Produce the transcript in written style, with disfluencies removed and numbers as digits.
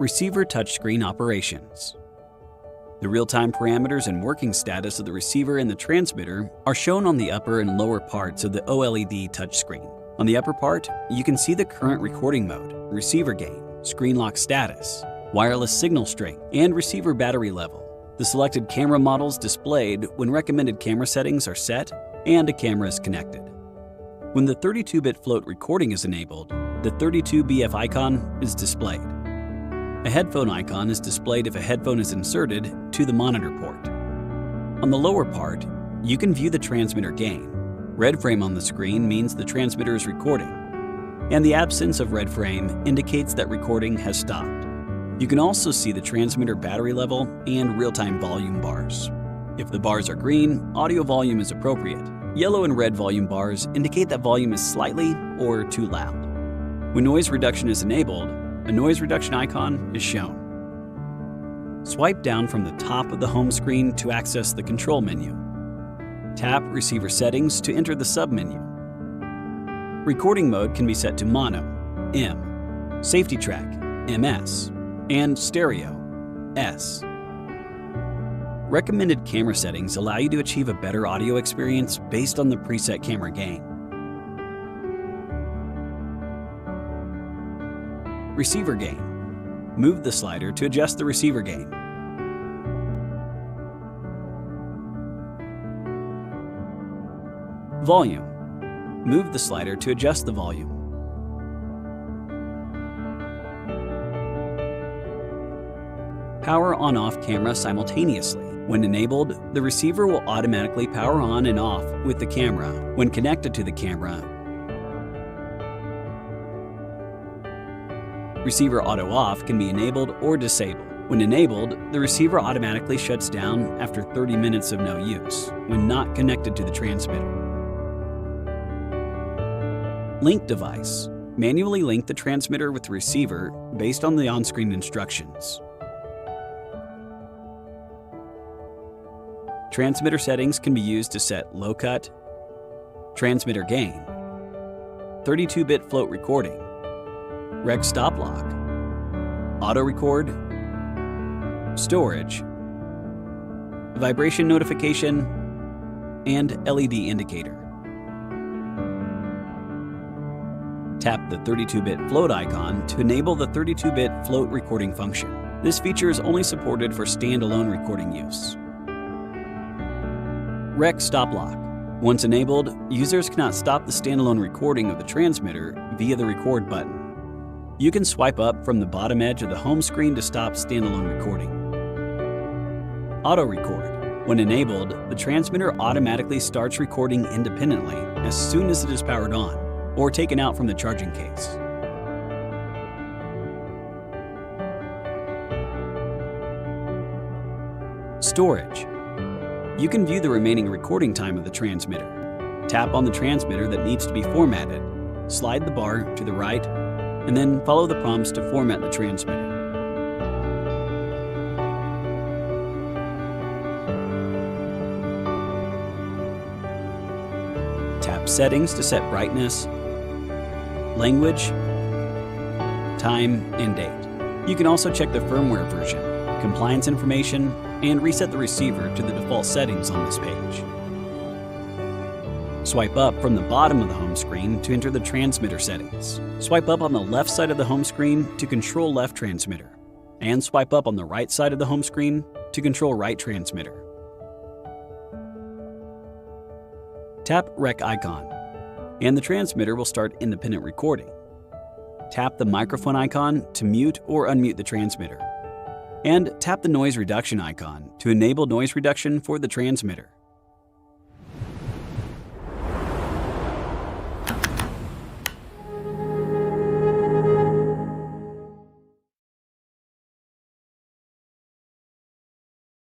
Receiver touchscreen operations. The real-time parameters and working status of the receiver and the transmitter are shown on the upper and lower parts of the OLED touchscreen. On the upper part, you can see the current recording mode, receiver gain, screen lock status, wireless signal strength, and receiver battery level. The selected camera models displayed when recommended camera settings are set and a camera is connected. When the 32-bit float recording is enabled, the 32BF icon is displayed. A headphone icon is displayed if a headphone is inserted to the monitor port. On the lower part, you can view the transmitter gain. Red frame on the screen means the transmitter is recording, and the absence of red frame indicates that recording has stopped. You can also see the transmitter battery level and real-time volume bars. If the bars are green, audio volume is appropriate. Yellow and red volume bars indicate that volume is slightly or too loud. When noise reduction is enabled, a noise reduction icon is shown. Swipe down from the top of the home screen to access the control menu. Tap Receiver Settings to enter the submenu. Recording mode can be set to Mono, M, Safety Track, MS, and Stereo, S. Recommended camera settings allow you to achieve a better audio experience based on the preset camera gain. Receiver gain. Move the slider to adjust the receiver gain. Volume. Move the slider to adjust the volume. Power on-off camera simultaneously. When enabled, the receiver will automatically power on and off with the camera. When connected to the camera, receiver auto-off can be enabled or disabled. When enabled, the receiver automatically shuts down after 30 minutes of no use, when not connected to the transmitter. Link device. Manually link the transmitter with the receiver based on the on-screen instructions. Transmitter settings can be used to set low cut, transmitter gain, 32-bit float recording, rec stop lock, auto record, storage, vibration notification, and LED indicator. Tap the 32-bit float icon to enable the 32-bit float recording function. This feature is only supported for standalone recording use. Rec stop lock. Once enabled, users cannot stop the standalone recording of the transmitter via the record button. You can swipe up from the bottom edge of the home screen to stop standalone recording. Auto record. When enabled, the transmitter automatically starts recording independently as soon as it is powered on or taken out from the charging case. Storage. You can view the remaining recording time of the transmitter. Tap on the transmitter that needs to be formatted, slide the bar to the right, and then follow the prompts to format the transmitter. Tap Settings to set brightness, language, time, and date. You can also check the firmware version, compliance information, and reset the receiver to the default settings on this page. Swipe up from the bottom of the home screen to enter the transmitter settings. Swipe up on the left side of the home screen to control left transmitter, and swipe up on the right side of the home screen to control right transmitter. Tap Rec icon, and the transmitter will start independent recording. Tap the microphone icon to mute or unmute the transmitter. And tap the noise reduction icon to enable noise reduction for the transmitter.